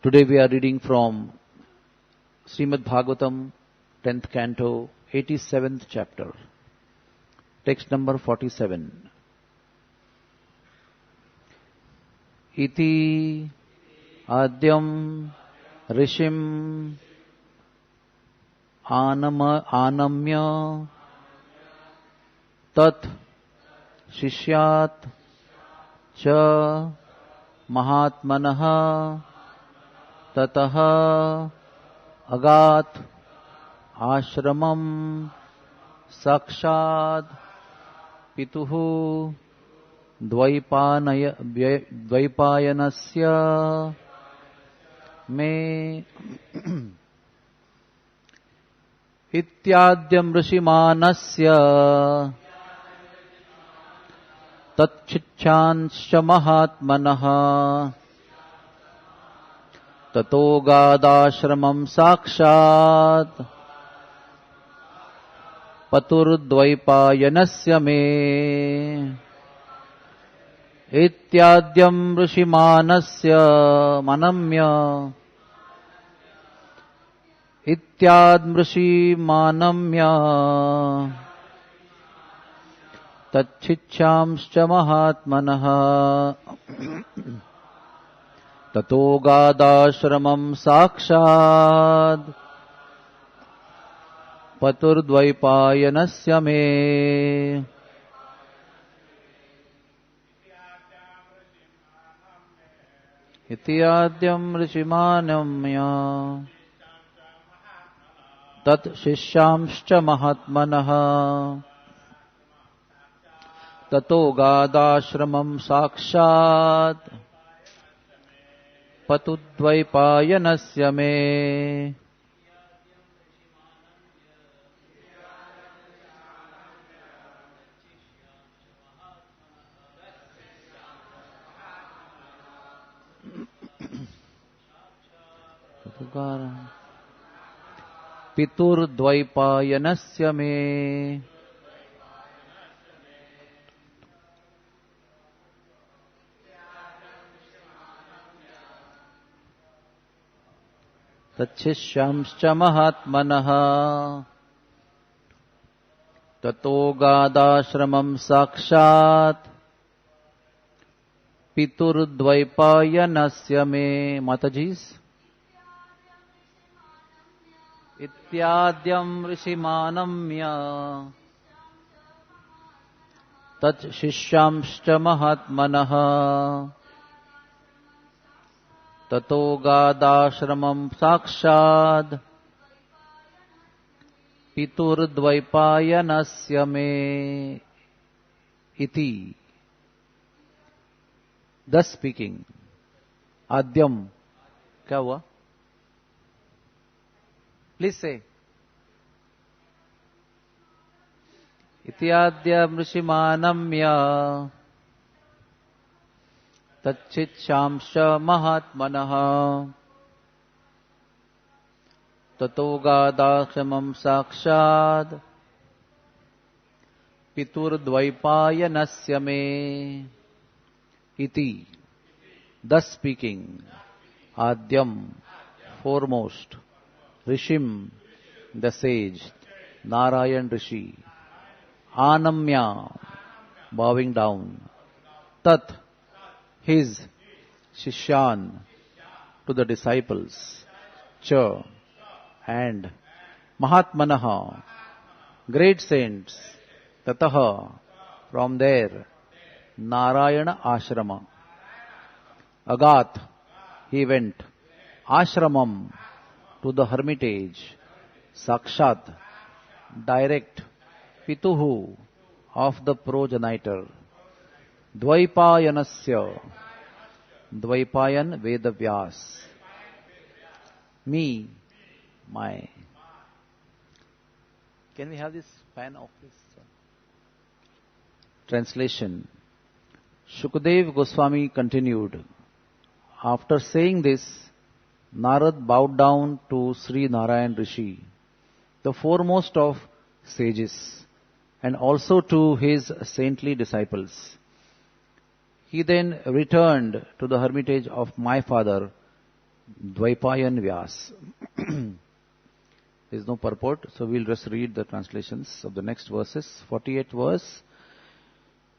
Today we are reading from Srimad Bhagavatam, 10th canto, 87th chapter, text number 47. Iti adyam rishim anamya tat shishyat cha mahatmanah tatah agat ashramam sakshad pituhu द्वैपायनस्य मे इत्याद्यं ऋषिमानस्य तच्छिच्छांश्च महात्मनः ततो गादाश्रमं साक्षात् पतुर्द्वैपायनस्य मे इत्याद्यं ऋषिमानस्य मनम्य इत्याद्मृषिमानम्य तच्छिच्छांश्च महात्मनः ततो गादाश्रमं साक्षात् पतुर्द्वैपायनस्य मे इत्याद्यं ऋषिमानम्य तत् शिष्यांश्च महात्मनः ततो गादाश्रमं साक्षात् पतुद्वैपायनस्य मे पितुर्द्वैपायनस्य मे तच्छिष्यांश्च महात्मनः ततो गादाश्रमं साक्षात् पितुर्द्वैपायनस्य मे माताजी's इत्याद्यं ऋषिमानम्य तत् शिष्यांश्च महात्मनः ततो गादाश्रमं साक्षात् पितुर्द्वैपायनस्य मे इति. Thus speaking, आद्यम क्या हुआ? Please say. इत्याद्यं ऋषिमानम्य तच्छिच्छांश्च महात्मनः ततो गादाश्रमं साक्षात् पितुर्द्वैपायनस्य मे इति. Thus speaking, आद्यम foremost, Rishim, the sage, Narayan Rishi, Anamya, bowing down, Tat, his, Shishyan, to the disciples, Cha, and Mahatmanaha, great saints, Tataha, from there, Narayana Ashrama, Agat, he went, Ashramam, to the hermitage, Sakshat, direct, Pituhu, of the progenitor, Dvaipayanasya, Dvaipayan Vedavyas, me, my. Can we have this fan off this? Translation. Shukadev Goswami continued, after saying this, Narad bowed down to Sri Narayan Rishi, the foremost of sages, and also to his saintly disciples. He then returned to the hermitage of my father, Dvaipayan Vyas. There is no purport, so we'll just read the translations of the next verses. 48th verse.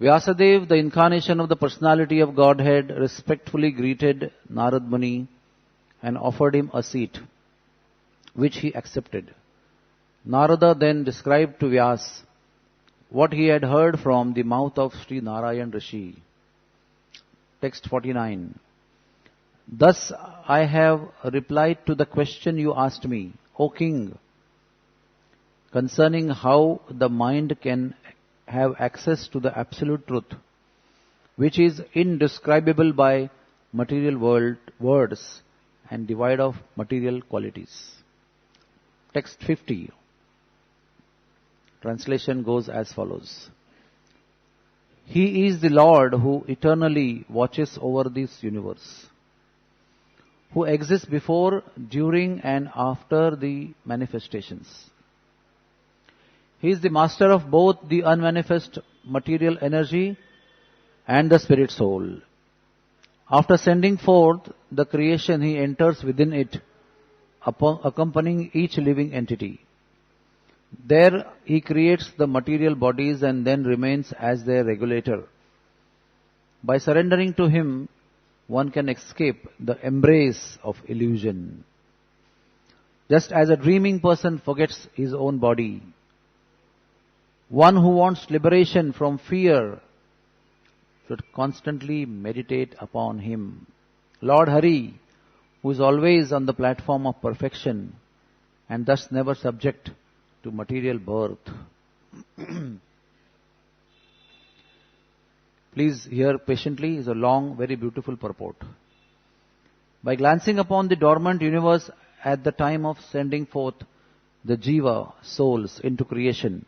Vyasadeva, the incarnation of the personality of Godhead, respectfully greeted Narad Muni and offered him a seat, which he accepted. Narada then described to Vyas what he had heard from the mouth of Sri Narayan Rishi. Text 49. Thus I have replied to the question you asked me, O King, concerning how the mind can have access to the absolute truth, which is indescribable by material words and devoid of material qualities. Text 50. Translation goes as follows. He is the Lord who eternally watches over this universe, who exists before, during and after the manifestations. He is the master of both the unmanifest material energy and the spirit soul. After sending forth the creation, he enters within it, accompanying each living entity. There he creates the material bodies and then remains as their regulator. By surrendering to him, one can escape the embrace of illusion. Just as a dreaming person forgets his own body, one who wants liberation from fear should constantly meditate upon him. Lord Hare, who is always on the platform of perfection and thus never subject to material birth. Please hear patiently, is a long, very beautiful purport. By glancing upon the dormant universe at the time of sending forth the Jiva souls into creation,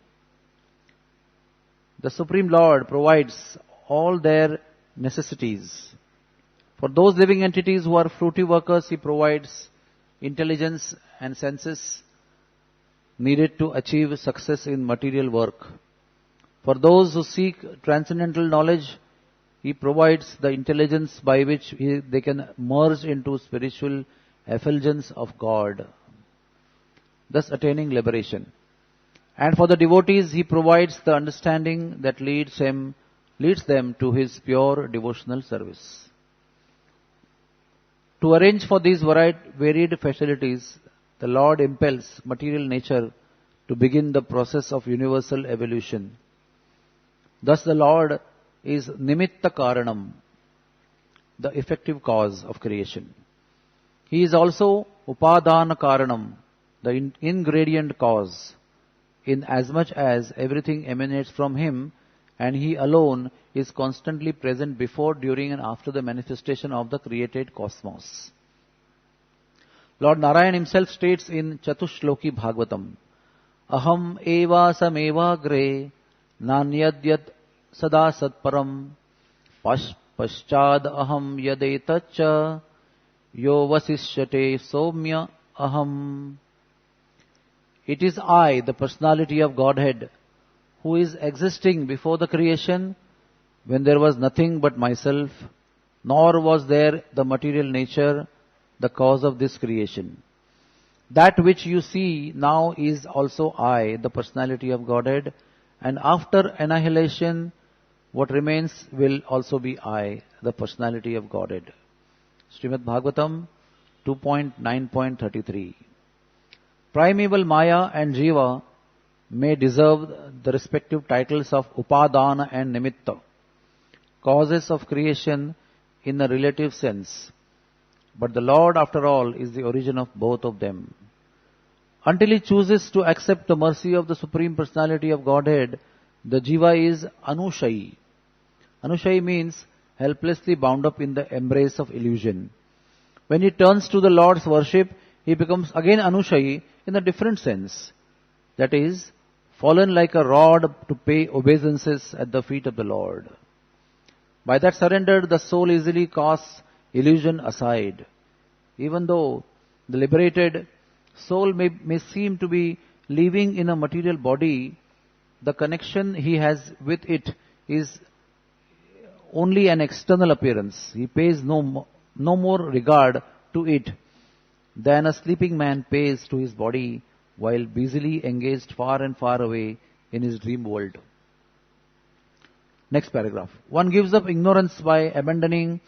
the Supreme Lord provides all their necessities. For those living entities who are fruity workers, He provides intelligence and senses needed to achieve success in material work. For those who seek transcendental knowledge, He provides the intelligence by which they can merge into spiritual effulgence of God, thus attaining liberation. And for the devotees, He provides the understanding that leads them to His pure devotional service. To arrange for these varied facilities, the Lord impels material nature to begin the process of universal evolution. Thus the Lord is Nimitta Karanam, the effective cause of creation. He is also Upadana Karanam, the ingredient cause, in as much as everything emanates from Him, and He alone is constantly present before, during and after the manifestation of the created cosmos. Lord Narayan Himself states in Chatushloki Bhagavatam, Aham eva sameva gre nanyadyat sada satparam paschad aham yadetacha yo vasishyate somya aham. It is I, the personality of Godhead, who is existing before the creation when there was nothing but myself, nor was there the material nature, the cause of this creation. That which you see now is also I, the personality of Godhead, and after annihilation, what remains will also be I, the personality of Godhead. Srimad Bhagavatam 2.9.33. Primeval Maya and Jiva may deserve the respective titles of Upadana and Nimitta, causes of creation in a relative sense. But the Lord, after all, is the origin of both of them. Until He chooses to accept the mercy of the Supreme Personality of Godhead, the Jiva is Anushayi. Anushayi means helplessly bound up in the embrace of illusion. When he turns to the Lord's worship, he becomes again Anushayi in a different sense. That is, fallen like a rod to pay obeisances at the feet of the Lord. By that surrender, the soul easily casts illusion aside. Even though the liberated soul may seem to be living in a material body, the connection he has with it is only an external appearance. He pays no more regard to it than a sleeping man pays to his body while busily engaged far and far away in his dream world. Next paragraph. One gives up ignorance by abandoning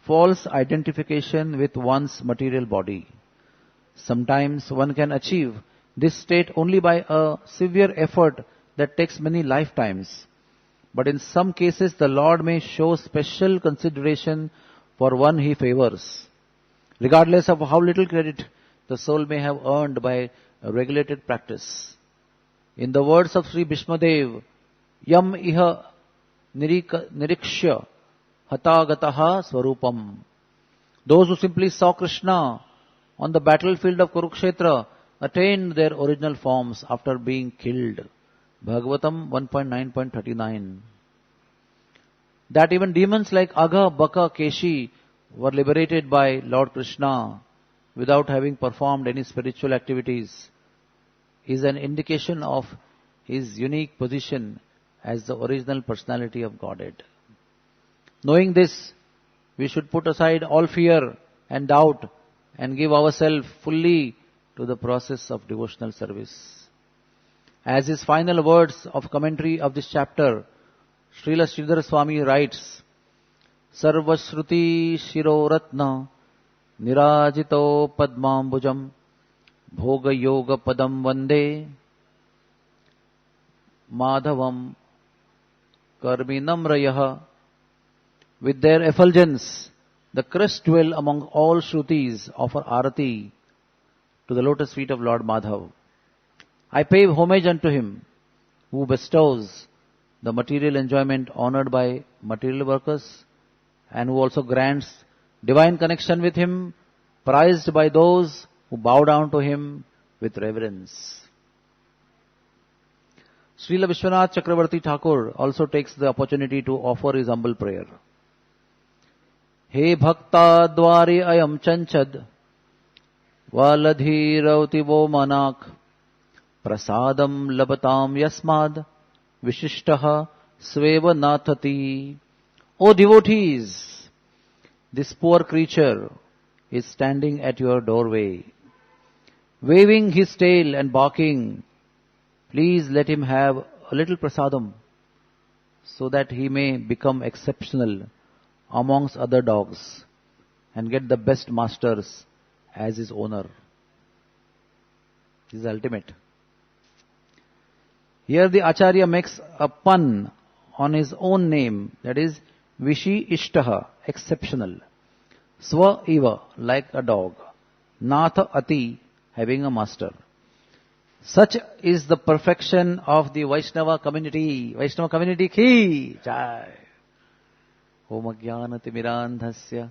false identification with one's material body. Sometimes one can achieve this state only by a severe effort that takes many lifetimes. But in some cases, the Lord may show special consideration for one he favors, regardless of how little credit the soul may have earned by a regulated practice. In the words of Sri Bhishmadev, Yam iha nirikshya hatagataha swarupam. Those who simply saw Krishna on the battlefield of Kurukshetra attained their original forms after being killed. Bhagavatam 1.9.39. That even demons like Agha, Baka, Keshi were liberated by Lord Krishna without having performed any spiritual activities is an indication of his unique position as the original personality of Godhead. Knowing this, we should put aside all fear and doubt and give ourselves fully to the process of devotional service. As his final words of commentary of this chapter, Srila Sridhar Swami writes, Sarvashruti Shiroratna Nirajito Padmambujam Bhoga Yoga Padam Vande Madhavam Karminam Rayaha. With their effulgence, the crest dwell among all Shrutis offer arati to the lotus feet of Lord Madhav. I pay homage unto him who bestows the material enjoyment honored by material workers and who also grants divine connection with him, prized by those who bow down to him with reverence. Srila Vishwanath Chakravarti Thakur also takes the opportunity to offer his humble prayer. He bhakta dwari ayam chanchad valadhi rauti vo manak prasadam labatam yasmad vishishtaha sveva nathati. O devotees, this poor creature is standing at your doorway, waving his tail and barking. Please let him have a little prasadam so that he may become exceptional amongst other dogs and get the best masters as his owner. This is ultimate. Here the Acharya makes a pun on his own name, that is Vishi Ishtaha, exceptional. Swa Iva, like a dog. Natha Ati, having a master. Such is the perfection of the Vaishnava community. Vaishnava community ki jai. Om Jnanati Mirandhasya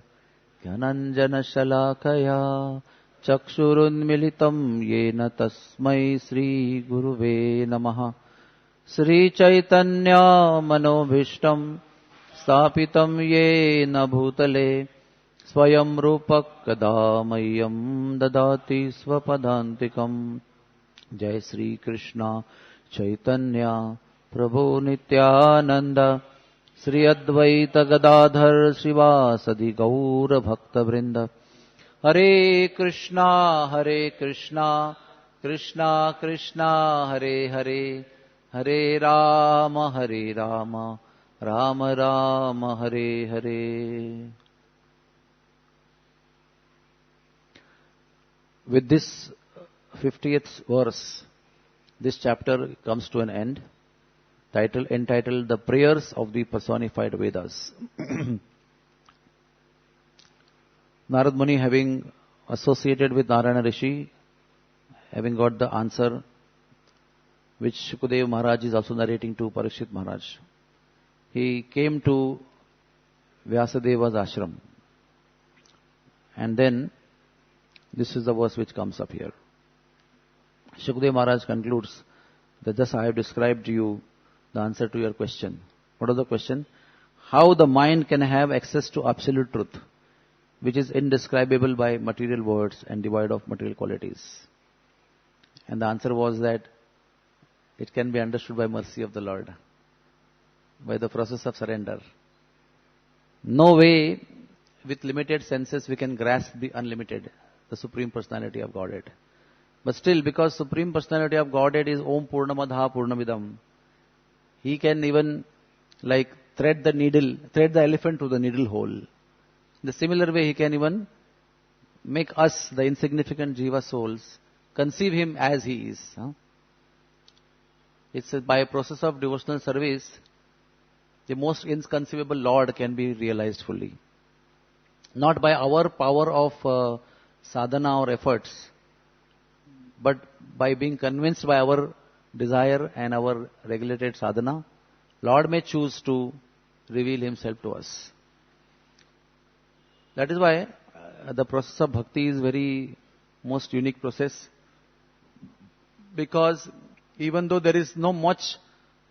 Gyananjana Shalakaya Chakshurun Militam Yena Tasmai Sri Guruve Namaha. Sri Chaitanya Manobhishtam Stapitam Yena Bhutale Swayam Rupak Kadamayam Dadati Swapadantikam. Jai Sri Krishna Chaitanya Prabhu Nityananda Sri Advaita Gadadhar Srivasadi Gaura Bhakta Vrinda. Hare Krishna Krishna Krishna Hare Hare, Hare Rama Rama Rama Hare Hare. With this 50th verse, this chapter comes to an end, entitled The Prayers of the Personified Vedas. Narad Muni, having associated with Narayana Rishi, having got the answer which Shukadev Maharaj is also narrating to Parikshit Maharaj, he came to Vyasadeva's ashram. And then, this is the verse which comes up here. Shukadev Maharaj concludes that thus I have described to you the answer to your question. What was the question? How the mind can have access to absolute truth, which is indescribable by material words and devoid of material qualities. And the answer was that it can be understood by mercy of the Lord, by the process of surrender. No way with limited senses we can grasp the unlimited. the Supreme Personality of Godhead. But still, because Supreme Personality of Godhead is Om Purnamadha Purnamidam, He can even like thread the elephant through the needle hole. In the similar way, He can even make us, the insignificant Jiva souls, conceive Him as He is. It's by a process of devotional service, the most inconceivable Lord can be realized fully. Not by our power of sadhana or efforts, but by being convinced by our desire and our regulated sadhana, Lord may choose to reveal Himself to us. That is why the process of bhakti is very most unique process, because even though there is no much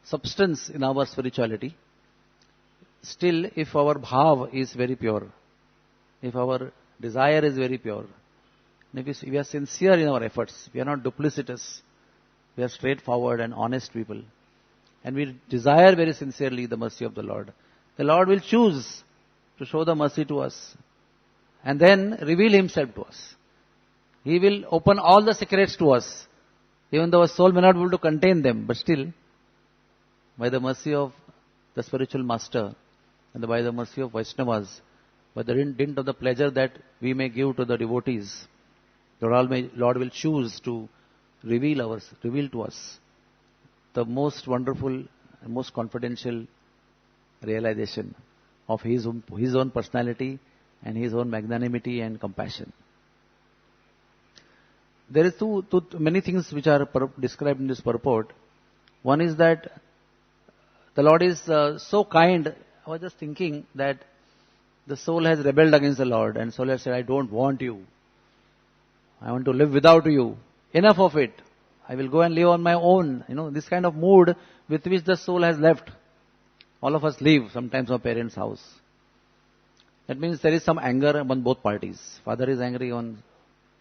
substance in our spirituality, still if our bhav is very pure, if our desire is very pure, and if we are sincere in our efforts, we are not duplicitous, we are straightforward and honest people, and we desire very sincerely the mercy of the Lord will choose to show the mercy to us and then reveal Himself to us. He will open all the secrets to us, even though our soul may not be able to contain them, but still, by the mercy of the spiritual master and by the mercy of Vaishnavas, by the dint of the pleasure that we may give to the devotees, the Lord will choose to reveal to us the most wonderful and most confidential realization of His own personality and His own magnanimity and compassion. There is many things which are described in this purport. One is that the Lord is so kind. I was just thinking that the soul has rebelled against the Lord, and soul has said, I don't want you. I want to live without you. Enough of it. I will go and live on my own. This kind of mood with which the soul has left. All of us leave sometimes our parents' house. That means there is some anger among both parties. Father is angry on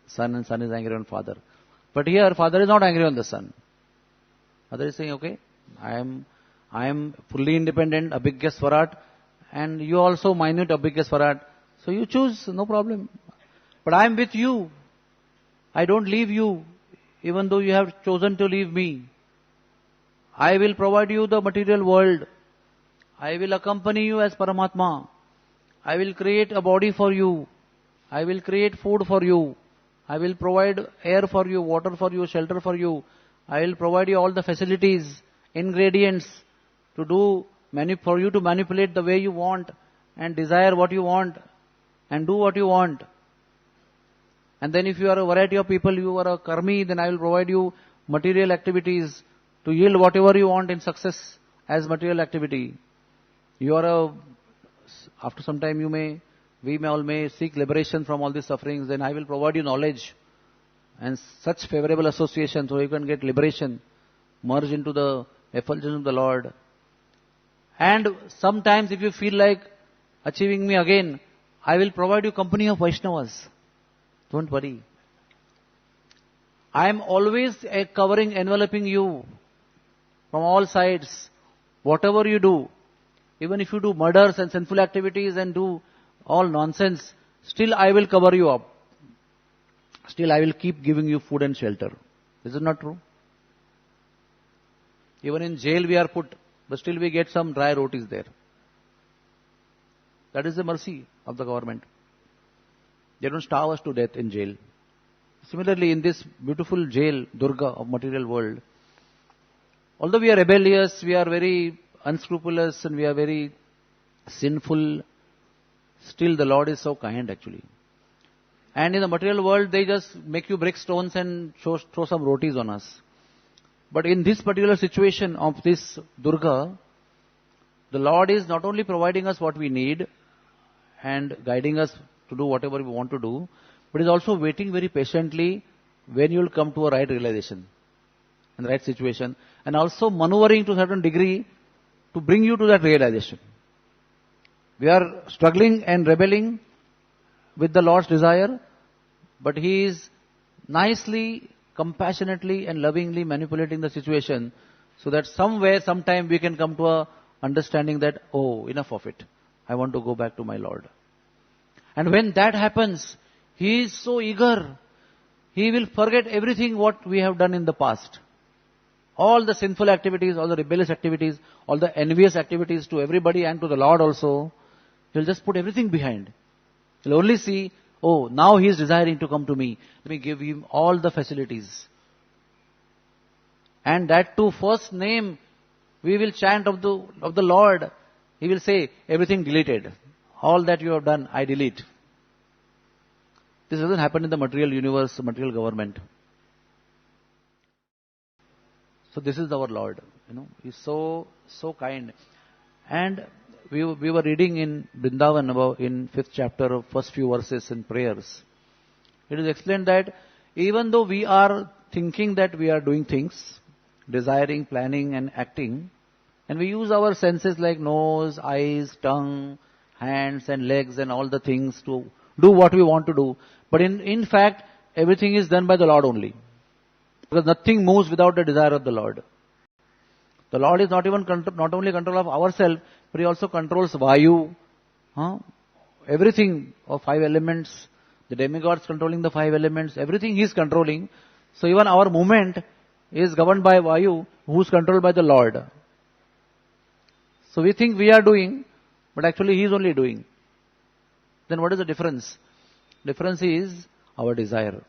son and son is angry on father. But here, father is not angry on the son. Father is saying, okay, I am fully independent, abhigya swarat, and you also minute abhigya swarat. So you choose, no problem. But I am with you. I don't leave you, even though you have chosen to leave me. I will provide you the material world. I will accompany you as Paramatma. I will create a body for you. I will create food for you. I will provide air for you, water for you, shelter for you. I will provide you all the facilities, ingredients for you to manipulate the way you want and desire what you want and do what you want. And then if you are a variety of people, you are a karmi, then I will provide you material activities to yield whatever you want in success as material activity. After some time we all may seek liberation from all these sufferings, then I will provide you knowledge and such favorable association so you can get liberation, merge into the effulgence of the Lord. And sometimes if you feel like achieving me again, I will provide you company of Vaishnavas. Don't worry. I am always enveloping you from all sides. Whatever you do, even if you do murders and sinful activities and do all nonsense, still I will cover you up. Still I will keep giving you food and shelter. Is it not true? Even in jail we are put, but still we get some dry rotis there. That is the mercy of the government. They don't starve us to death in jail. Similarly, in this beautiful jail, Durga of material world, although we are rebellious, we are very unscrupulous and we are very sinful, still the Lord is so kind actually. And in the material world, they just make you break stones and throw some rotis on us. But in this particular situation of this Durga, the Lord is not only providing us what we need and guiding us to do whatever we want to do, but is also waiting very patiently when you will come to a right realization and the right situation, and also maneuvering to a certain degree to bring you to that realization. We are struggling and rebelling with the Lord's desire, but He is nicely, compassionately and lovingly manipulating the situation so that somewhere, sometime we can come to a understanding that, oh, enough of it. I want to go back to my Lord. And when that happens, He is so eager. He will forget everything what we have done in the past. All the sinful activities, all the rebellious activities, all the envious activities to everybody and to the Lord also. He'll just put everything behind. He'll only see, oh, now he is desiring to come to me. Let me give him all the facilities. And that too, first name, we will chant of the Lord. He will say, everything deleted. All that you have done, I delete. This doesn't happen in the material universe, material government. So this is our Lord. He's so kind. And we were reading in Vrindavan about in 5th chapter of first few verses in prayers. It is explained that even though we are thinking that we are doing things, desiring, planning and acting, and we use our senses like nose, eyes, tongue, hands and legs and all the things to do what we want to do. But in fact, everything is done by the Lord only. Because nothing moves without the desire of the Lord. The Lord is not only control of ourselves, but He also controls Vayu, everything of 5 elements. The demigods controlling the 5 elements, everything He is controlling. So even our movement is governed by Vayu, who is controlled by the Lord. So we think we are doing, but actually He is only doing. Then what is the difference? Difference is our desire.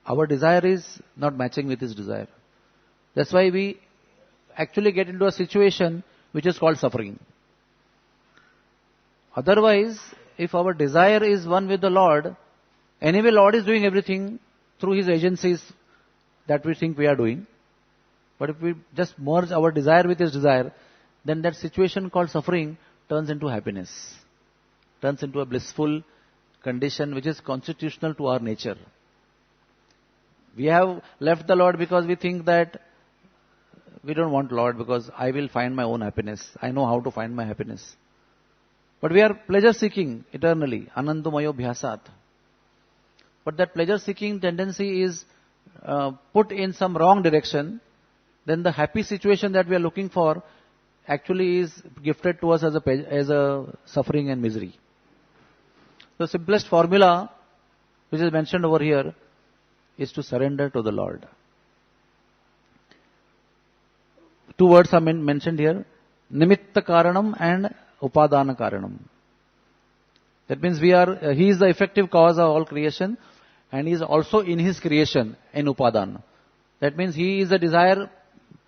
Our desire is not matching with His desire. That's why we actually get into a situation which is called suffering. Otherwise, if our desire is one with the Lord, anyway Lord is doing everything through His agencies that we think we are doing. But if we just merge our desire with His desire, then that situation called suffering turns into happiness. Turns into a blissful condition which is constitutional to our nature. We have left the Lord because we think that we don't want Lord because I will find my own happiness. I know how to find my happiness. But we are pleasure seeking eternally. Anandamayo bhyasat. But that pleasure seeking tendency is put in some wrong direction. Then the happy situation that we are looking for actually is gifted to us as a suffering and misery. The simplest formula which is mentioned over here is to surrender to the Lord. 2 words are mentioned here. Nimitta karanam and upadana karanam. That means He is the effective cause of all creation and He is also in His creation in upadana. That means He is the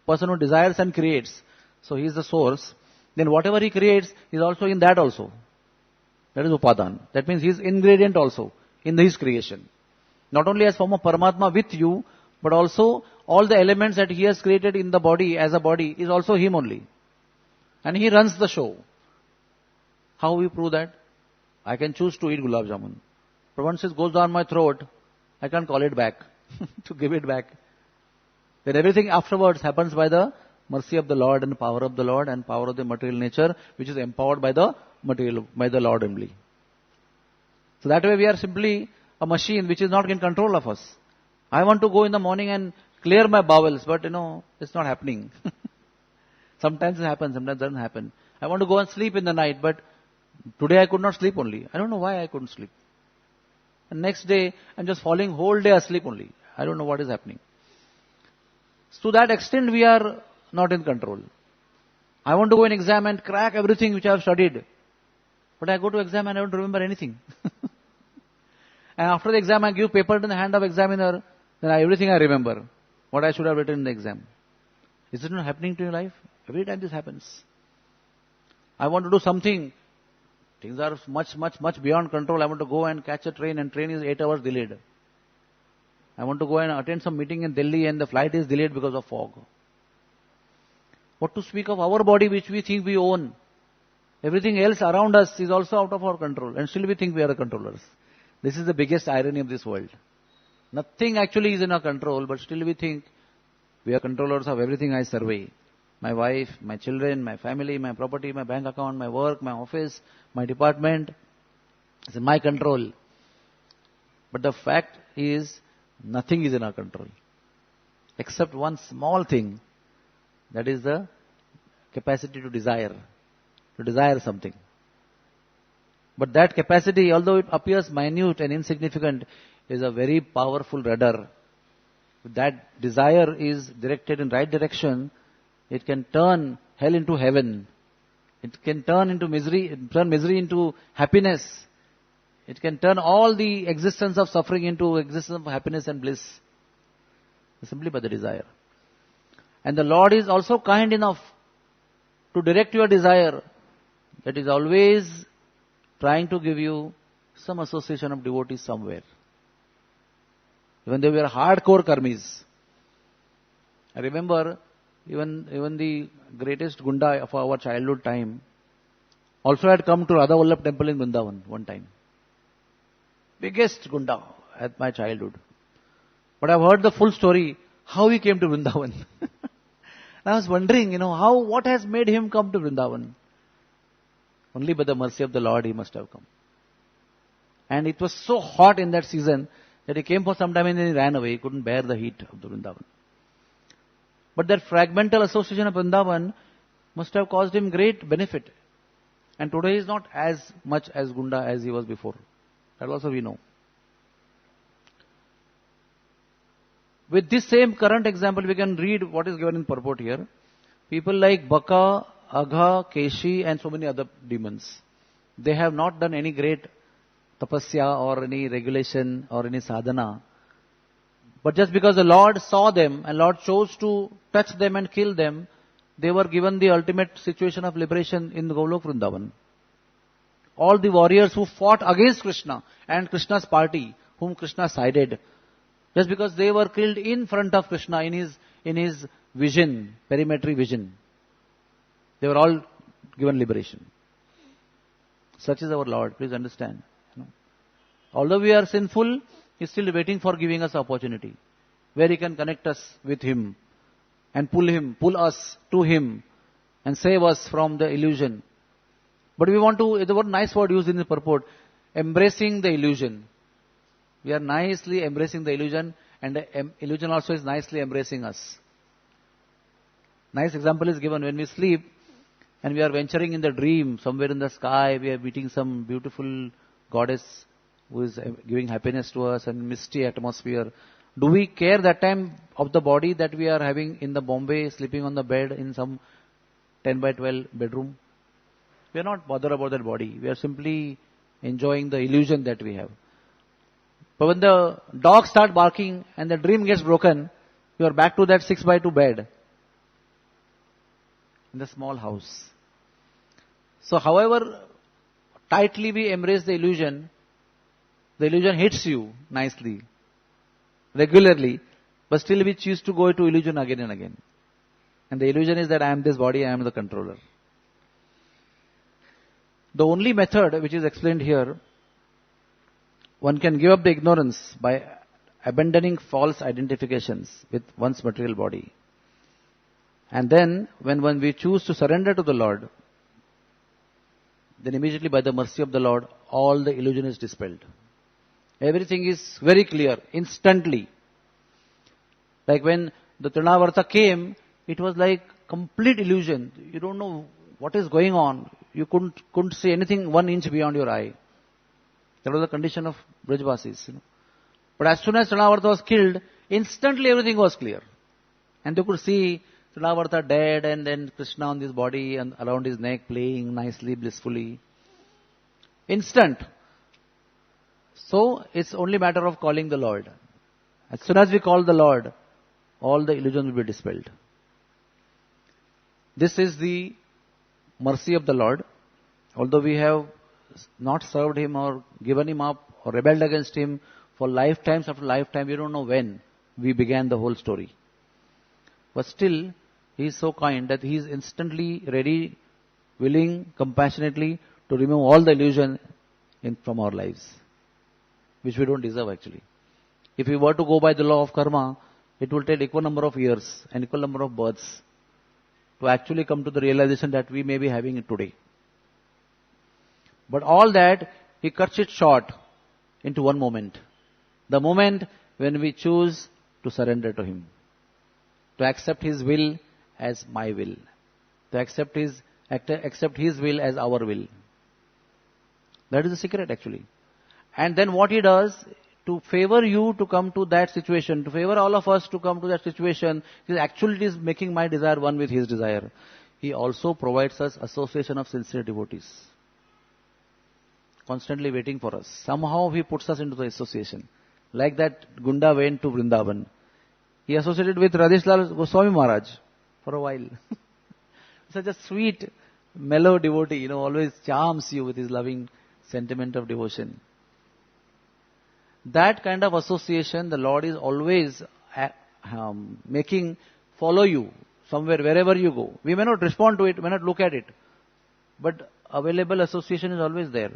person who desires and creates. So He is the source. Then whatever He creates is also in that also. That is upadana. That means He is ingredient also in His creation. Not only as form of Paramatma with you, but also all the elements that He has created in the body as a body is also Him only. And He runs the show. How we prove that? I can choose to eat gulab jamun. But once it goes down my throat, I can't call it back, to give it back. Then everything afterwards happens by the mercy of the Lord and power of the Lord and power of the material nature, which is empowered by the Lord only. So that way we are simply a machine which is not in control of us. I want to go in the morning and clear my bowels, but it's not happening. Sometimes it happens, sometimes it doesn't happen. I want to go and sleep in the night, but today I could not sleep only. I don't know why I couldn't sleep. And next day, I'm just falling whole day asleep only. I don't know what is happening. So to that extent, we are not in control. I want to go in exam and crack everything which I have studied. But I go to exam and I don't remember anything. And after the exam, I give paper in the hand of examiner. Then everything I remember. What I should have written in the exam. Is it not happening to your life? Every time this happens. I want to do something. Things are much beyond control. I want to go and catch a train and train is 8 hours delayed. I want to go and attend some meeting in Delhi and the flight is delayed because of fog. What to speak of our body which we think we own. Everything else around us is also out of our control and still we think we are the controllers. This is the biggest irony of this world. Nothing actually is in our control, but still we think we are controllers of everything I survey. My wife, my children, my family, my property, my bank account, my work, my office, my department. It's in my control. But the fact is, nothing is in our control. Except one small thing. That is the capacity to desire something. But that capacity, although it appears minute and insignificant, is a very powerful rudder. If that desire is directed in right direction, it can turn hell into heaven. It can turn misery into happiness. It can turn all the existence of suffering into existence of happiness and bliss. Simply by the desire. And the Lord is also kind enough to direct your desire, that is always trying to give you some association of devotees somewhere. Even they were hardcore karmis. I remember even the greatest Gunda of our childhood time also had come to Radha Vallabh temple in Vrindavan one time. Biggest Gunda at my childhood. But I've heard the full story, how he came to Vrindavan. I was wondering, what has made him come to Vrindavan? Only by the mercy of the Lord he must have come. And it was so hot in that season that he came for some time and then he ran away. He couldn't bear the heat of the Vrindavan. But that fragmental association of Vrindavan must have caused him great benefit. And today he is not as much as Gunda as he was before. That also we know. With this same current example, we can read what is given in purport here. People like Baka, Agha, Keshi and so many other demons. They have not done any great tapasya or any regulation or any sadhana. But just because the Lord saw them and Lord chose to touch them and kill them, they were given the ultimate situation of liberation in the Golok Vrindavan. All the warriors who fought against Krishna and Krishna's party, whom Krishna sided, just because they were killed in front of Krishna in his vision, perimetry vision, they were all given liberation. Such is our Lord, please understand. Although we are sinful, He is still waiting for giving us opportunity, where He can connect us with Him and pull us to Him and save us from the illusion. But we want to, the one nice word used in the purport, embracing the illusion. We are nicely embracing the illusion, and the illusion also is nicely embracing us. Nice example is given when we sleep and we are venturing in the dream, somewhere in the sky, we are meeting some beautiful goddess who is giving happiness to us and misty atmosphere. Do we care that time of the body that we are having in the Bombay, sleeping on the bed in some 10 by 12 bedroom? We are not bothered about that body. We are simply enjoying the illusion that we have. But when the dogs start barking and the dream gets broken, you are back to that 6 by 2 bed in the small house. So however tightly we embrace the illusion hits you nicely, regularly, but still we choose to go to illusion again and again. And the illusion is that I am this body, I am the controller. The only method which is explained here, one can give up the ignorance by abandoning false identifications with one's material body. And then, when we choose to surrender to the Lord, then immediately by the mercy of the Lord, all the illusion is dispelled. Everything is very clear, instantly. Like when the Trinavarta came, it was like complete illusion. You don't know what is going on. You couldn't see anything 1 inch beyond your eye. That was the condition of Brajvasis. But as soon as Trinavarta was killed, instantly everything was clear. And they could see Trinavarta dead and then Krishna on his body and around his neck playing nicely, blissfully. Instant. So it's only matter of calling the Lord. As soon as we call the Lord, all the illusion will be dispelled. This is the mercy of the Lord. Although we have not served Him or given Him up or rebelled against Him for lifetimes after lifetime, we don't know when we began the whole story. But still, He is so kind that He is instantly ready, willing, compassionately to remove all the illusion from our lives, which we don't deserve actually. If we were to go by the law of karma, it will take equal number of years and equal number of births to actually come to the realization that we may be having it today. But all that, He cuts it short into one moment. The moment when we choose to surrender to Him. To accept His will as my will. To accept His will as our will. That is the secret actually. And then what he does, to favor you to come to that situation, to favor all of us to come to that situation, is actually it is making my desire one with his desire. He also provides us association of sincere devotees. Constantly waiting for us. Somehow he puts us into the association. Like that Gunda went to Vrindavan. He associated with Radhishlal Goswami Maharaj for a while. Such a sweet, mellow devotee, always charms you with his loving sentiment of devotion. That kind of association the Lord is always making follow you somewhere, wherever you go. We may not respond to it, may not look at it, but available association is always there.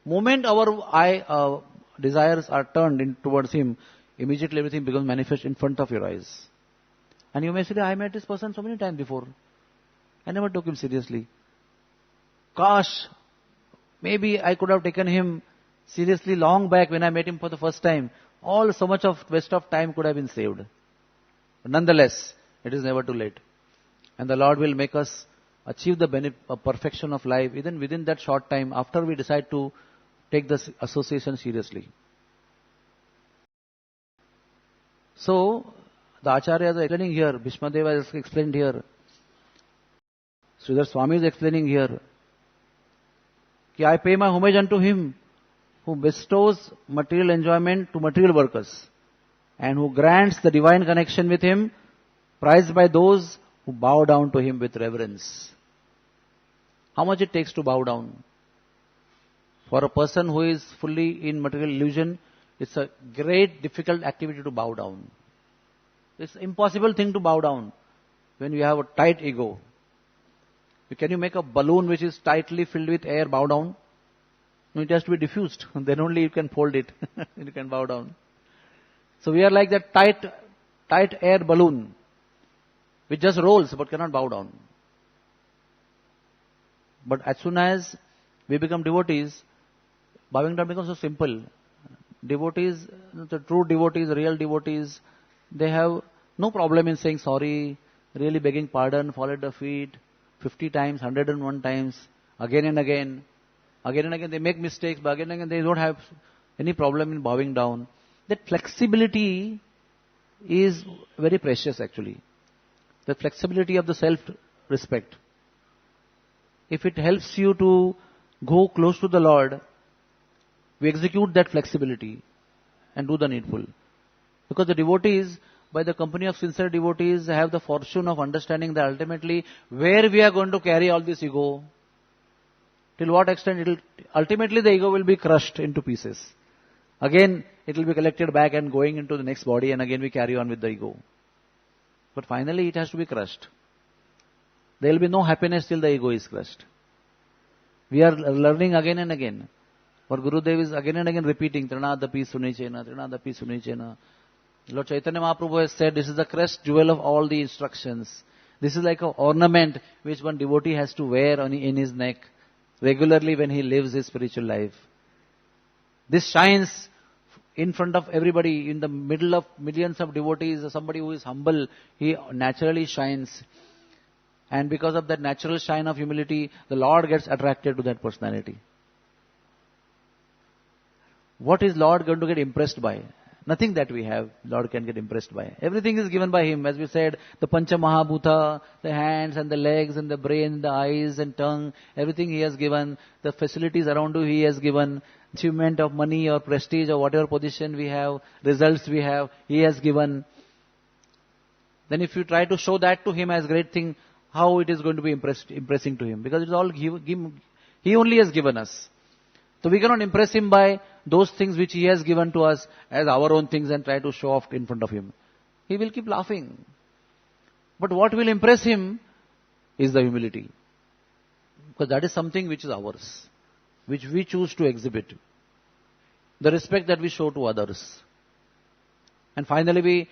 Moment our desires are turned in towards Him, immediately everything becomes manifest in front of your eyes. And you may say, I met this person so many times before. I never took him seriously. Gosh, maybe I could have taken him seriously long back when I met him for the first time. So much of waste of time could have been saved. But nonetheless, it is never too late. And the Lord will make us achieve the perfection of life even within that short time after we decide to take this association seriously. So, the Acharyas are explaining here, Bhishmadeva is explained here, Sridhar Swami is explaining here, that I pay my homage unto him who bestows material enjoyment to material workers and who grants the divine connection with him, prized by those who bow down to him with reverence. How much it takes to bow down? For a person who is fully in material illusion, it's a great difficult activity to bow down. It's an impossible thing to bow down when you have a tight ego. Can you make a balloon which is tightly filled with air bow down? No, it has to be diffused. Then only you can fold it. You can bow down. So we are like that tight air balloon which just rolls but cannot bow down. But as soon as we become devotees, bowing down becomes so simple. Devotees, the true devotees, real devotees, they have no problem in saying sorry, really begging pardon, fall at the feet, 50 times, 101 times, again and again. Again and again they make mistakes, but again and again they don't have any problem in bowing down. That flexibility is very precious actually. The flexibility of the self-respect. If it helps you to go close to the Lord, we execute that flexibility and do the needful. Because the devotees, by the company of sincere devotees, have the fortune of understanding that ultimately where we are going to carry all this ego, till what extent ultimately the ego will be crushed into pieces. Again, it will be collected back and going into the next body, and again we carry on with the ego. But finally it has to be crushed. There will be no happiness till the ego is crushed. We are learning again and again. Our Gurudev is again and again repeating, Trinadapi Sunichena, Trinadapi Sunichena. Lord Chaitanya Mahaprabhu has said, this is the crest jewel of all the instructions. This is like an ornament which one devotee has to wear in his neck regularly when he lives his spiritual life. This shines in front of everybody, in the middle of millions of devotees. Somebody who is humble, he naturally shines. And because of that natural shine of humility, the Lord gets attracted to that personality. What is Lord going to get impressed by? Nothing that we have, Lord can get impressed by. Everything is given by Him. As we said, the Pancha Mahabhuta, the hands and the legs and the brain, the eyes and tongue, everything He has given. The facilities around you He has given. Achievement of money or prestige or whatever position we have, results we have, He has given. Then if you try to show that to Him as great thing, how it is going to be impressing to Him? Because it is all He only has given us. So we cannot impress Him by those things which He has given to us as our own things and try to show off in front of Him. He will keep laughing. But what will impress Him is the humility. Because that is something which is ours, which we choose to exhibit. The respect that we show to others. And finally we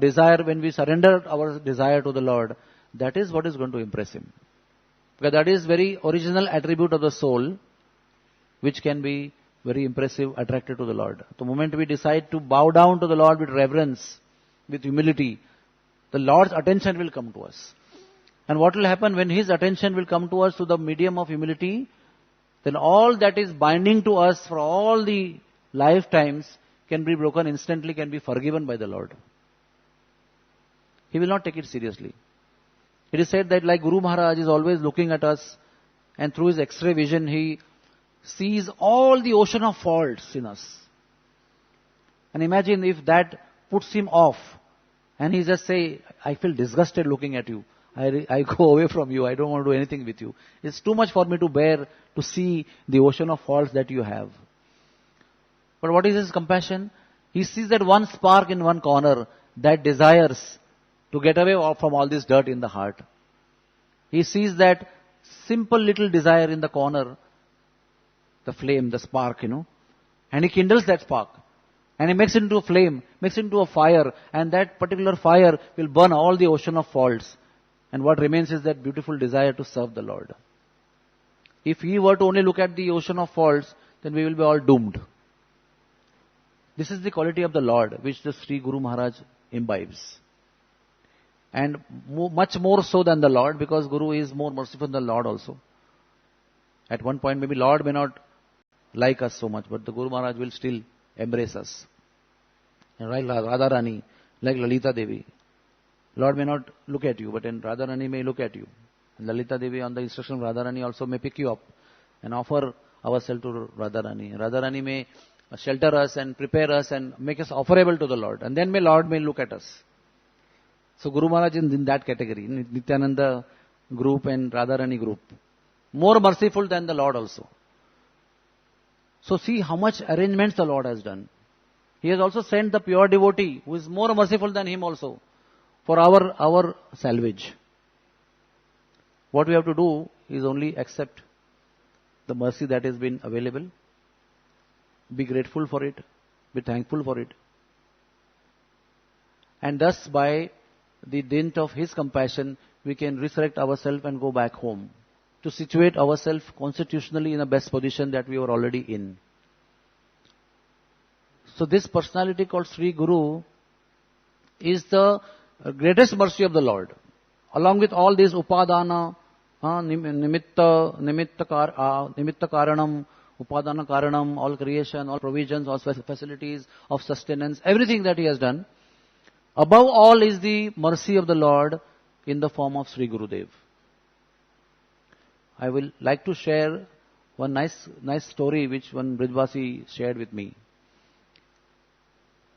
desire, when we surrender our desire to the Lord, that is what is going to impress Him. Because that is very original attribute of the soul, which can be very impressive, attracted to the Lord. The moment we decide to bow down to the Lord with reverence, with humility, the Lord's attention will come to us. And what will happen when His attention will come to us through the medium of humility? then all that is binding to us for all the lifetimes can be broken instantly, can be forgiven by the Lord. He will not take it seriously. It is said that like Guru Maharaj is always looking at us, and through his X-ray vision he sees all the ocean of faults in us. And imagine if that puts him off, and he just say, I feel disgusted looking at you. I go away from you. I don't want to do anything with you. It's too much for me to bear to see the ocean of faults that you have. But what is his compassion? He sees that one spark in one corner that desires to get away from all this dirt in the heart. He sees that simple little desire in the corner, the flame, the spark, and he kindles that spark. And he makes it into a flame, makes it into a fire, and that particular fire will burn all the ocean of faults. And what remains is that beautiful desire to serve the Lord. If he were to only look at the ocean of faults, then we will be all doomed. This is the quality of the Lord, which the Sri Guru Maharaj imbibes. And much more so than the Lord, because Guru is more merciful than the Lord also. At one point, maybe Lord may not like us so much, but the Guru Maharaj will still embrace us. And like Radharani, like Lalita Devi. Lord may not look at you, but then Radharani may look at you. And Lalita Devi, on the instruction of Radharani, also may pick you up and offer ourselves to Radharani. Radharani may shelter us and prepare us and make us offerable to the Lord. And then Lord may look at us. So Guru Maharaj is in that category, Nityananda group and Radharani group. More merciful than the Lord also. So see how much arrangements the Lord has done. He has also sent the pure devotee who is more merciful than him also for our salvage. What we have to do is only accept the mercy that has been available, be grateful for it, be thankful for it. And thus by the dint of his compassion, we can resurrect ourselves and go back home to situate ourselves constitutionally in the best position that we were already in. So this personality called Sri Guru is the greatest mercy of the Lord. Along with all these upadana, nimitta karanam, upadana karanam, all creation, all provisions, all facilities of sustenance, everything that he has done. Above all is the mercy of the Lord in the form of Sri Gurudev. I will like to share one nice story which one Brijvasi shared with me.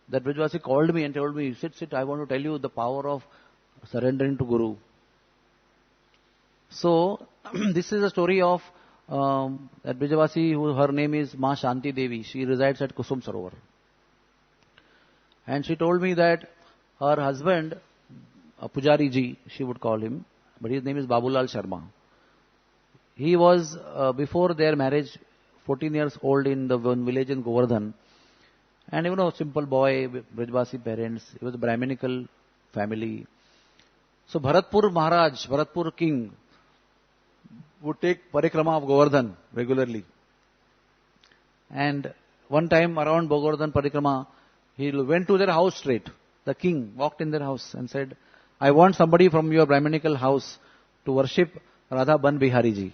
That Brijvasi called me and told me, sit, I want to tell you the power of surrendering to Guru. So, this is a story of that Brijvasi, her name is Ma Shanti Devi. She resides at Kusum Sarovar. And she told me that her husband, Pujari ji, she would call him, but his name is Babulal Sharma. He was, before their marriage, 14 years old in the one village in Govardhan. And simple boy, Brijvasi parents, he was a Brahminical family. So Bharatpur king, would take parikrama of Govardhan regularly. And one time around Govardhan parikrama, he went to their house straight. The king walked in their house and said, I want somebody from your Brahminical house to worship Radha Ban Bihari ji.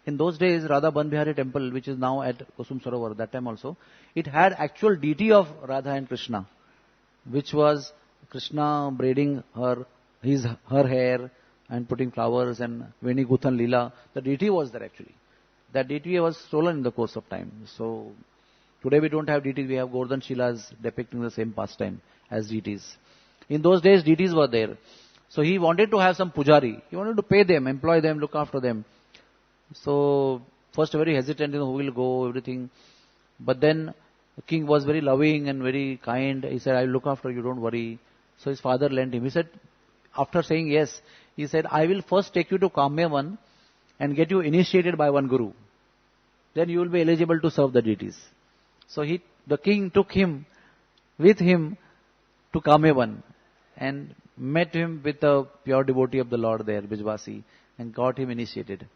In those days, Radha Ban Bihari temple, which is now at Kusum Sarovar, that time also, it had actual deity of Radha and Krishna, which was Krishna braiding her hair and putting flowers and Veni Guthan Lila. The deity was there actually. That deity was stolen in the course of time. So, today we don't have deities, we have Govardhan Shilas depicting the same pastime as deities. In those days, deities were there. So he wanted to have some pujari. He wanted to pay them, employ them, look after them. So, first very hesitant, who will go, everything. But then, the king was very loving and very kind. He said, I will look after you, don't worry. So his father lent him. He said, after saying yes, he said, I will first take you to Kamyavan and get you initiated by one guru. Then you will be eligible to serve the deities. So the king took him with him to Kamyavan and met him with a pure devotee of the Lord there, Brijvasi, and got him initiated.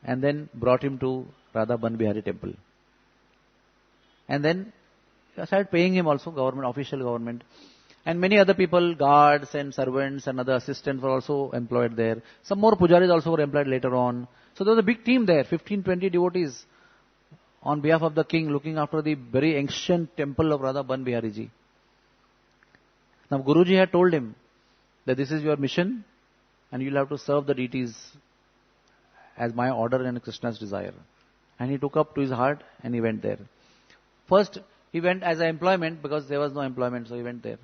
And then brought him to Radha Ban Bihari temple. And then started paying him also, official government. And many other people, guards and servants and other assistants were also employed there. Some more pujaris also were employed later on. So there was a big team there, 15, 20 devotees on behalf of the king looking after the very ancient temple of Radha Ban Bihari Ji. Now Guruji had told him that this is your mission and you'll have to serve the deities as my order and Krishna's desire. And he took up to his heart and he went there. First, he went as an employment because there was no employment, so he went there.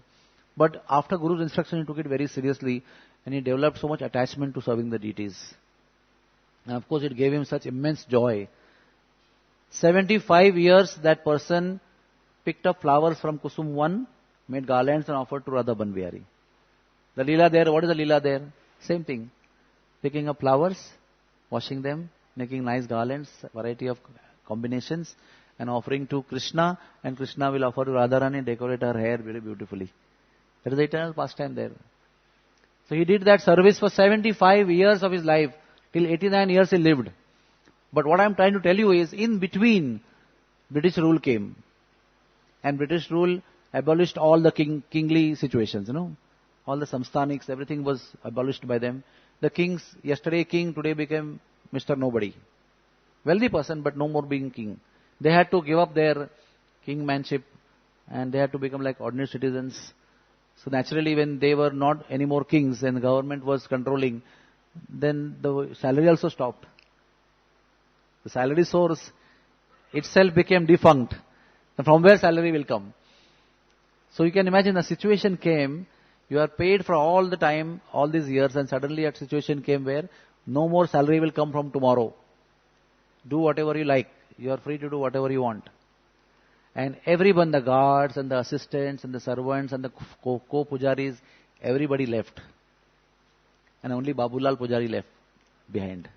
But after Guru's instruction, he took it very seriously and he developed so much attachment to serving the deities. And of course, it gave him such immense joy. 75 years that person picked up flowers from Kusum 1, made garlands and offered to Radha Ban Bihari. The Leela there, what is the Leela there? Same thing. Picking up flowers, washing them, making nice garlands, variety of combinations, and offering to Krishna, and Krishna will offer to Radharani, decorate her hair very beautifully. That is the eternal pastime there. So he did that service for 75 years of his life. Till 89 years he lived. But what I am trying to tell you is, in between, British rule came. And British rule abolished all the kingly situations, All the samsthaniks, everything was abolished by them. The kings, yesterday king, today became Mr. Nobody. Wealthy person, but no more being king. They had to give up their kingmanship and they had to become like ordinary citizens. So naturally, when they were not anymore kings and the government was controlling, then the salary also stopped. The salary source itself became defunct. And from where salary will come? So you can imagine a situation came, you are paid for all the time, all these years, and suddenly a situation came where no more salary will come from tomorrow. Do whatever you like. You are free to do whatever you want. And everyone, the guards and the assistants and the servants and the co-pujaris, everybody left. And only Babulal Pujari left behind.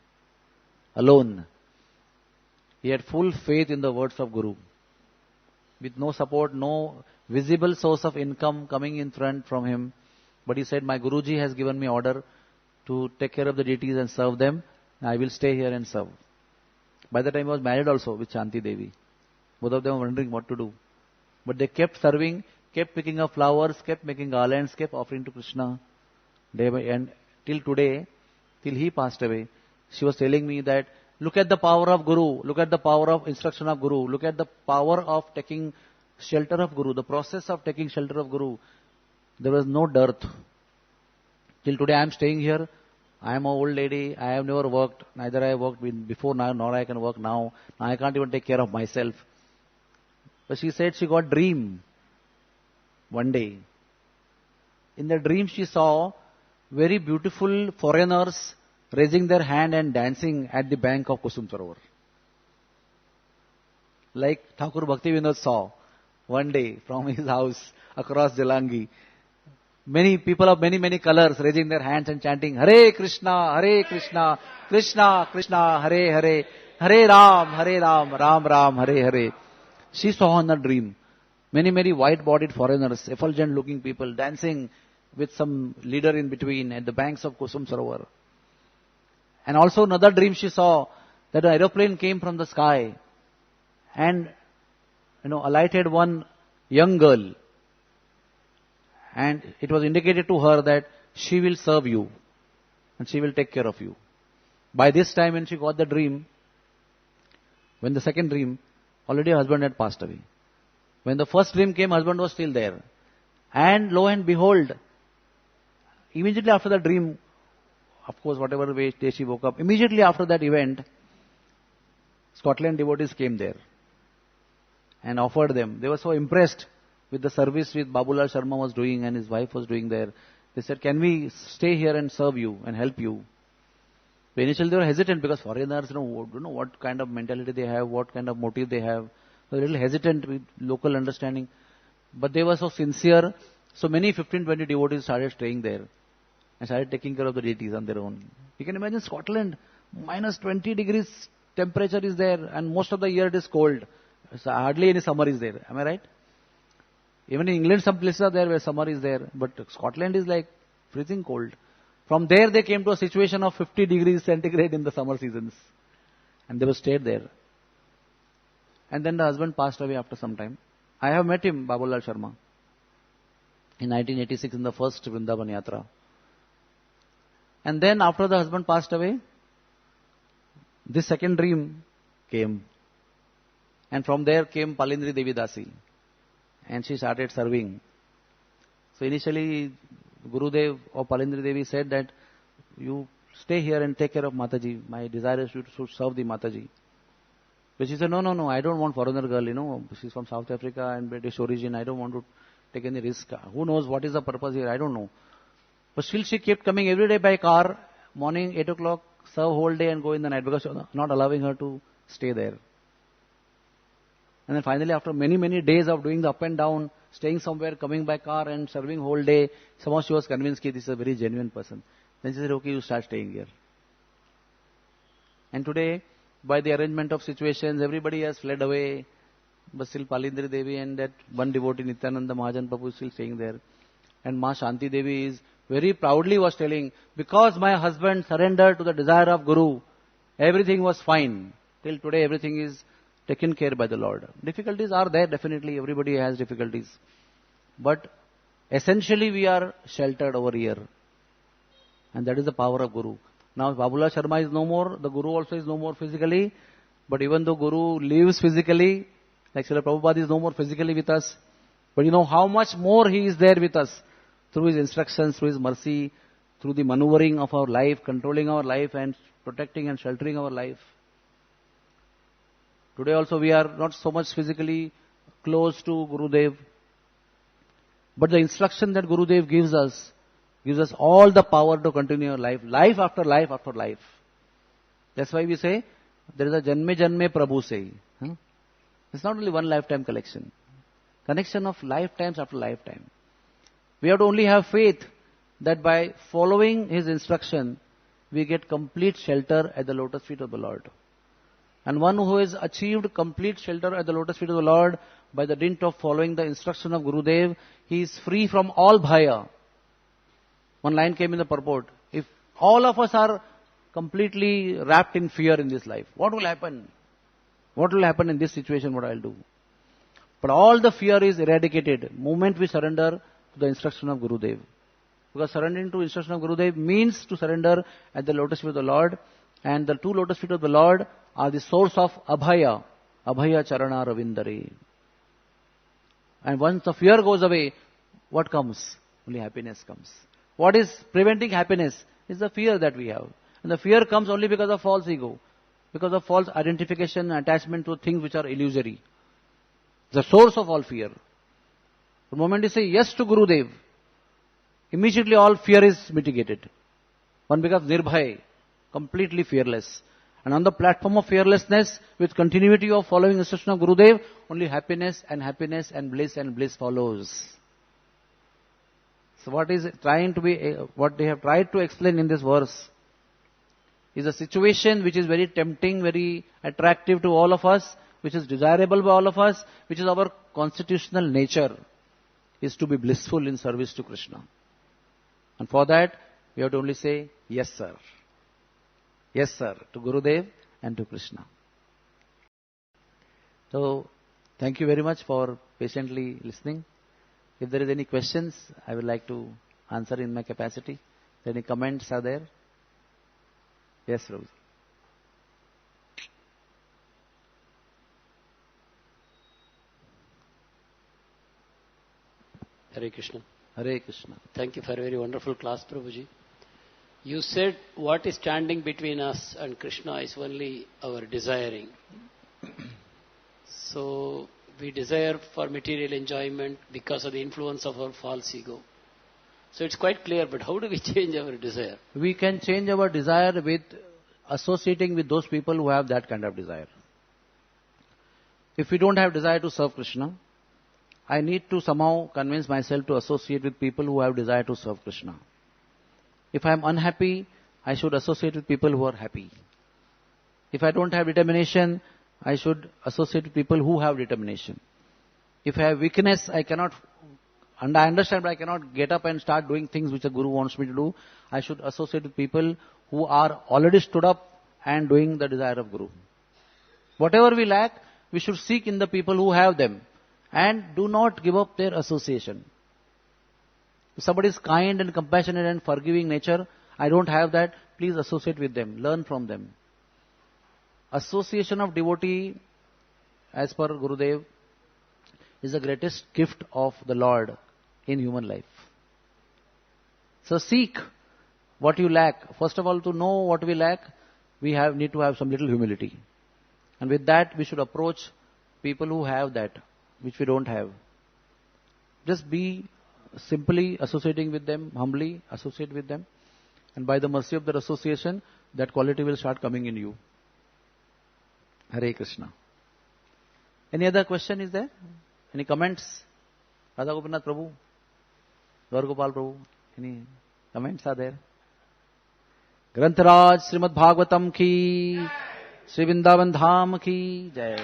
Alone. He had full faith in the words of Guru. With no support, no visible source of income coming in front from him. But he said, my Guruji has given me order to take care of the deities and serve them. I will stay here and serve. By the time he was married also with Shanti Devi. Both of them were wondering what to do. But they kept serving, kept picking up flowers, kept making garlands, kept offering to Krishna. And till today, till he passed away, she was telling me that, look at the power of Guru, look at the power of instruction of Guru, look at the power of taking shelter of Guru, the process of taking shelter of Guru. There was no dearth. Till today I am staying here. I am an old lady. I have never worked. Neither I have worked before now, nor I can work now. Now I can't even take care of myself. But she said she got a dream one day. In the dream she saw very beautiful foreigners raising their hand and dancing at the bank of Kusum Sarovar. Like Thakur Bhaktivinoda saw one day from his house across Jalangi. Many people of many colors raising their hands and chanting, Hare Krishna, Krishna Krishna, Hare Hare, Hare Ram, Ram Ram, Hare Hare. She saw in a dream many white-bodied foreigners, effulgent-looking people dancing with some leader in between at the banks of Kusum Sarovar. And also another dream she saw that an aeroplane came from the sky and alighted one young girl. And it was indicated to her that she will serve you and she will take care of you. By this time when she got the dream, when the second dream, already her husband had passed away. When the first dream came, husband was still there. And lo and behold, immediately after the dream, of course whatever way she woke up, immediately after that event, Scotland devotees came there and offered them. They were so impressed with the service which Babulal Sharma was doing and his wife was doing there. They said, can we stay here and serve you and help you? But initially they were hesitant because foreigners, don't know what kind of mentality they have, what kind of motive they have. They were a little hesitant with local understanding. But they were so sincere. So many 15-20 devotees started staying there and started taking care of the deities on their own. You can imagine Scotland, minus 20 degrees temperature is there and most of the year it is cold. So hardly any summer is there. Am I right? Even in England, some places are there where summer is there, but Scotland is like freezing cold. From there, they came to a situation of 50 degrees centigrade in the summer seasons. And they were stayed there. And then the husband passed away after some time. I have met him, Babulal Sharma. in 1986 in the first Vrindavan Yatra. And then after the husband passed away, this second dream came. And from there came Palindri Devi Dasi. And she started serving. So initially, Gurudev or Palindri Devi said that you stay here and take care of Mataji. My desire is to serve the Mataji. But she said, no, I don't want foreigner girl, she's from South Africa and British origin. I don't want to take any risk. Who knows what is the purpose here? I don't know. But still she kept coming every day by car, morning 8 o'clock, serve whole day and go in the night because not allowing her to stay there. And then finally after many days of doing the up and down, staying somewhere, coming by car and serving whole day, somehow she was convinced that this is a very genuine person. Then she said, okay, you start staying here. And today, by the arrangement of situations, everybody has fled away. But still Palindri Devi and that one devotee Nityananda Mahajan Prabhu is still staying there. And Ma Shanti Devi is very proudly was telling, because my husband surrendered to the desire of Guru, everything was fine. Till today everything is taken care by the Lord. Difficulties are there, definitely. Everybody has difficulties. But essentially we are sheltered over here. And that is the power of Guru. Now Babula Sharma is no more, the Guru also is no more physically. But even though Guru lives physically, like Srila Prabhupada is no more physically with us, but you know how much more he is there with us through his instructions, through his mercy, through the maneuvering of our life, controlling our life and protecting and sheltering our life. Today also we are not so much physically close to Gurudev, but the instruction that Gurudev gives us all the power to continue our life, life after life after life. That's why we say there is a Janme Janme Prabhu se. It's not only one lifetime connection of lifetimes after lifetime. We have to only have faith that by following his instruction, we get complete shelter at the lotus feet of the Lord. And one who has achieved complete shelter at the lotus feet of the Lord by the dint of following the instruction of Gurudev, he is free from all bhaya. One line came in the purport. If all of us are completely wrapped in fear in this life, what will happen? What will happen in this situation, what I will do? But all the fear is eradicated the moment we surrender to the instruction of Gurudev. Because surrendering to instruction of Gurudev means to surrender at the lotus feet of the Lord. And the two lotus feet of the Lord are the source of Abhaya. Abhaya Charana Ravindare. And once the fear goes away, what comes? Only happiness comes. What is preventing happiness is the fear that we have. And the fear comes only because of false ego. Because of false identification and attachment to things which are illusory. The source of all fear. The moment you say yes to Gurudev, immediately all fear is mitigated. One becomes nirbhay, completely fearless. And on the platform of fearlessness, with continuity of following instruction of Gurudev, only happiness and bliss follows. So what they have tried to explain in this verse is a situation which is very tempting, very attractive to all of us, which is desirable by all of us, which is our constitutional nature, is to be blissful in service to Krishna. And for that, we have to only say, yes sir. Yes sir, to Gurudev and to Krishna. So, thank you very much for patiently listening. If there is any questions, I would like to answer in my capacity. If any comments are there? Yes, Prabhu. Hare Krishna. Hare Krishna. Thank you for a very wonderful class, Prabhuji. You said what is standing between us and Krishna is only our desiring. So, we desire for material enjoyment because of the influence of our false ego. So, it's quite clear, but how do we change our desire? We can change our desire with associating with those people who have that kind of desire. If we don't have desire to serve Krishna, I need to somehow convince myself to associate with people who have desire to serve Krishna. If I am unhappy, I should associate with people who are happy. If I don't have determination, I should associate with people who have determination. If I have weakness, I understand, but I cannot get up and start doing things which the Guru wants me to do. I should associate with people who are already stood up and doing the desire of Guru. Whatever we lack, we should seek in the people who have them. And do not give up their association. If somebody is kind and compassionate and forgiving nature, I don't have that, please associate with them, learn from them. Association of devotee, as per Gurudev, is the greatest gift of the Lord in human life. So seek what you lack. First of all, to know what we lack, we need to have some little humility. And with that, we should approach people who have that, which we don't have. Just be simply associating with them, humbly associate with them. And by the mercy of their association, that quality will start coming in you. Hare Krishna. Any other question is there? Any comments? Radha Gopinath Prabhu? Gaur Gopal Prabhu? Any comments are there? Grantaraj Srimad Bhagavatam ki, Sri Vrindavan Dham ki jai.